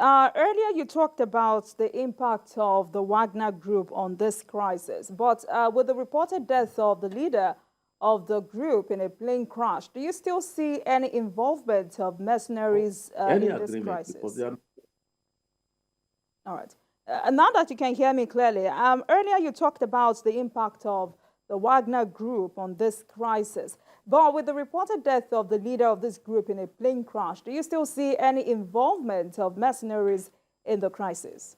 Earlier you talked about the impact of the Wagner Group on this crisis, but with the reported death of the leader of the group in a plane crash, do you still see any involvement of mercenaries Any in this agreement, because crisis? they are. All right. Now that you can hear me clearly, earlier you talked about the impact of the Wagner Group on this crisis. But with the reported death of the leader of this group in a plane crash, do you still see any involvement of mercenaries in the crisis?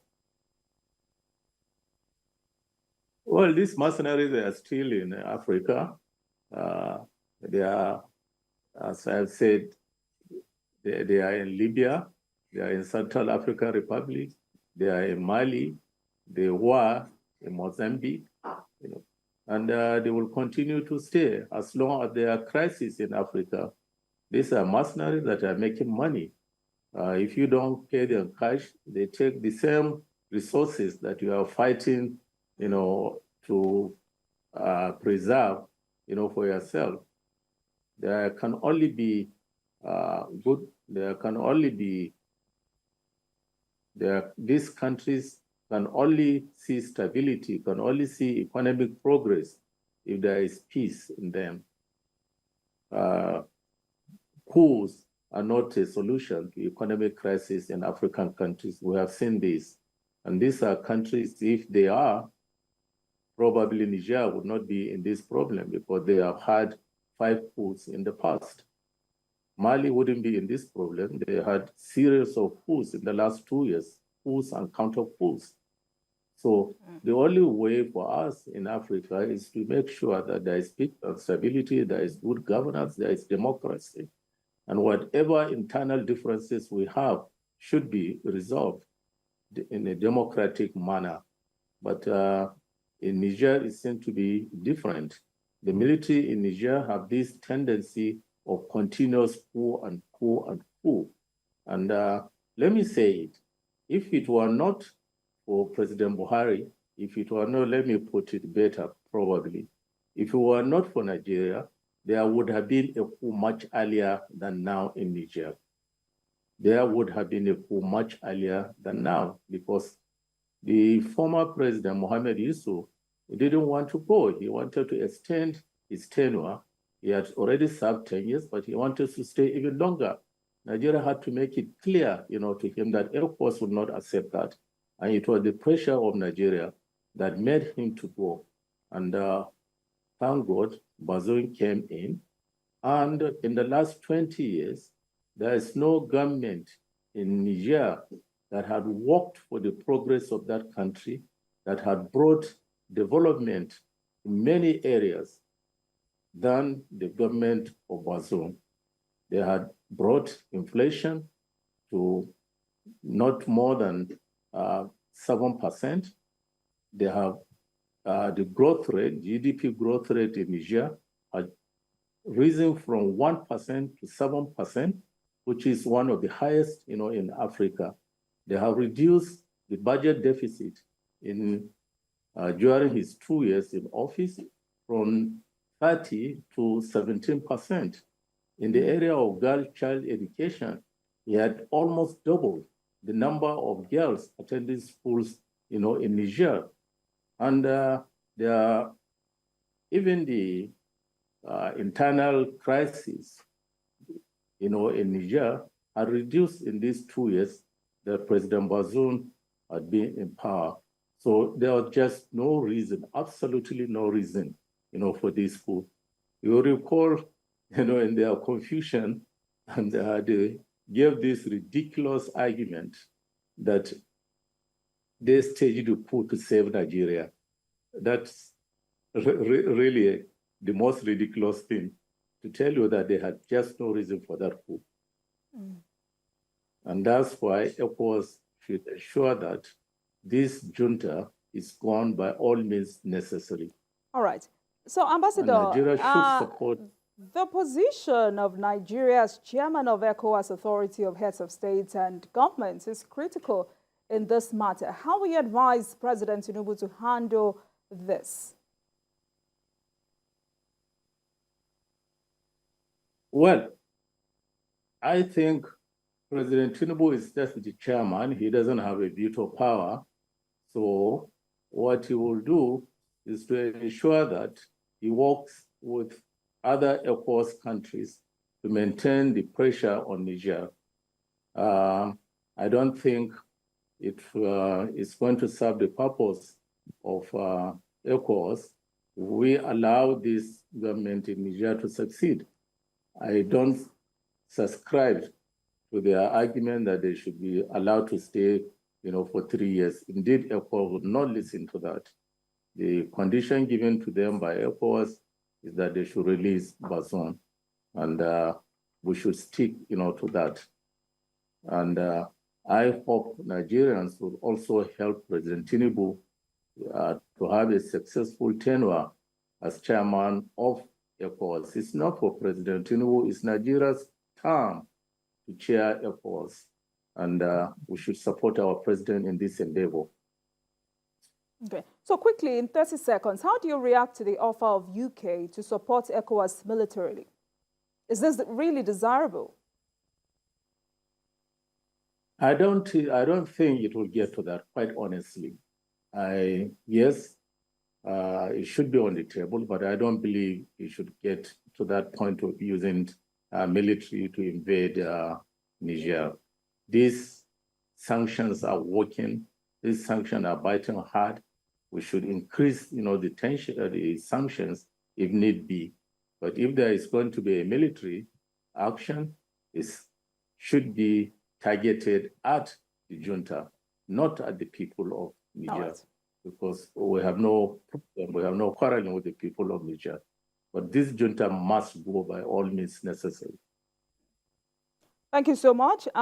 Well, these mercenaries are still in Africa. They are, as I've said, they are in Libya, they are in Central African Republic, they are in Mali, they were in Mozambique, and they will continue to stay as long as there are crises in Africa. These are mercenaries that are making money. If you don't pay them cash, they take the same resources that you are fighting, to preserve, for yourself. There can only be good. There can only be these countries can only see stability, can only see economic progress if there is peace in them. Coups are not a solution to economic crisis in African countries. We have seen this. And these are countries, if they are, probably Niger would not be in this problem because they have had 5 coups in the past. Mali wouldn't be in this problem. They had series of coups in the last 2 years, coups and counter coups. So the only way for us in Africa is to make sure that there is peace and stability, there is good governance, there is democracy. And whatever internal differences we have should be resolved in a democratic manner. But in Niger, it seems to be different. The military in Niger have this tendency of continuous coup and coup and coup. And let me say it, if it were not for President Buhari, if it were not, let me put it better, probably, if it were not for Nigeria, there would have been a coup much earlier than now in Niger. There would have been a coup much earlier than now because the former president, Mohamed Yusuf, didn't want to go. He wanted to extend his tenure. He had already served 10 years, but he wanted to stay even longer. Nigeria had to make it clear, to him that Ecowas would not accept that. And it was the pressure of Nigeria that made him to go. And thank God, Bazoum came in. And in the last 20 years, there is no government in Niger that had worked for the progress of that country, that had brought development in many areas than the government of Bazoum. They had brought inflation to not more than 7%. They have the growth rate, GDP growth rate in Niger had risen from 1% to 7%, which is one of the highest, in Africa. They have reduced the budget deficit in during his 2 years in office from 30 to 17%. In the area of girl child education, he had almost doubled the number of girls attending schools, in Niger. And there are even the internal crisis, in Niger are reduced in these 2 years that President Bazoum had been in power. So there was just no reason, absolutely no reason, for this coup. You recall, in their confusion, and they gave this ridiculous argument that they staged a coup to save Nigeria. That's really the most ridiculous thing, to tell you that they had just no reason for that coup. And that's why Ecowas should ensure that this junta is gone by all means necessary. All right. So, Ambassador, Nigeria should support the position of Nigeria as chairman of ECOWAS Authority of Heads of States and Governments is critical in this matter. How will you advise President Tinubu to handle this? Well, I think President Tinubu is just the chairman. He doesn't have a veto power. So what he will do is to ensure that he works with other Ecowas countries to maintain the pressure on Niger. I don't think it is going to serve the purpose of Ecowas. We allow this government in Niger to succeed. I don't subscribe to their argument that they should be allowed to stay, for 3 years. Indeed, ECOWAS would not listen to that. The condition given to them by ECOWAS is that they should release Bazoum, and we should stick, to that. And I hope Nigerians will also help President Tinubu to have a successful tenure as chairman of ECOWAS. It's not for President Tinubu, it's Nigeria's term to chair ECOWAS. And we should support our president in this endeavor. Okay. So quickly, in 30 seconds, how do you react to the offer of UK to support ECOWAS militarily? Is this really desirable? I don't think it will get to that, quite honestly. Yes, it should be on the table, but I don't believe it should get to that point of using military to invade Niger. These sanctions are working. These sanctions are biting hard. We should increase, the tension, the sanctions if need be. But if there is going to be a military action, it should be targeted at the junta, not at the people of Niger, because we have no quarreling with the people of Niger. But this junta must go by all means necessary. Thank you so much.